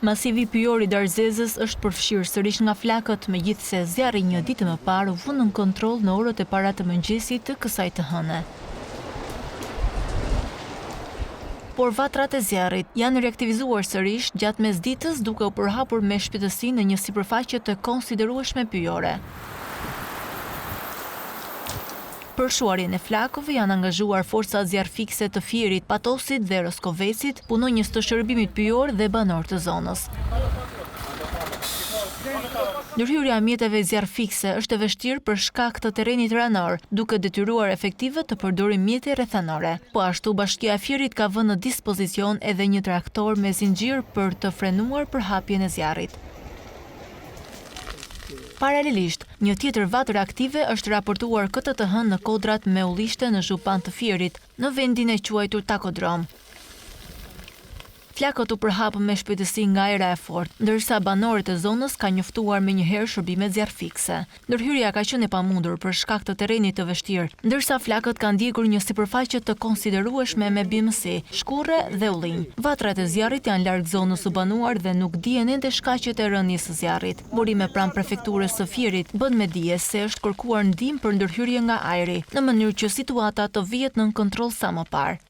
Masivi pyjor I Darzezës është përfshirë sërish nga flakët, megjithse zjarri një ditë më parë u vënë në kontroll në orët e para të mëngjesit të kësaj të hëne. Por vatrat e zjarrit janë reaktivizuar sërish gjatë mesditës duke u përhapur me shpejtësi në një sipërfaqe të konsiderueshme pyjore. Për shuarjen e flakëve janë angazhuar forca zjarrfikse të Fierit, Patosit dhe Roskovecit, punonjës të shërbimit pyjor dhe banor të zonës. Ndërhyrja e mjeteve zjarrfikse është e vështirë për shkak të terrenit ranor, duke detyruar efektive të përdorin mjete rrethanore. Po ashtu Bashkia e Fierit ka vënë në dispozicion edhe një traktor me zinxhir për të frenuar përhapjen e zjarrit. Paralelisht, një tjetër vatrë aktive është raportuar këtë të hënë në kodrat me ullishte në Zhupan të Fierit, në vendin e quajtur Takodrom. Flakët u përhapën me shpejtësi nga ajra e fortë, ndërsa banorët e zonës kanë njoftuar menjëherë shërbime zjarrfikse. Ndërhyrja ka qenë e pamundur për shkak të terrenit të vështirë, ndërsa flakët kanë ndjekur një sipërfaqe të konsiderueshme me bimësi, shkurre dhe ullinj. Vatrat e zjarrit janë larg zonës së banuar dhe nuk dihen ende shkaqet e rënies së zjarrit. Burime pranë prefekturës së Fierit bën me dije se është kërkuar ndihmë për ndërhyrje nga ajri, në mënyrë që situata të vihet nën kontroll sa më parë.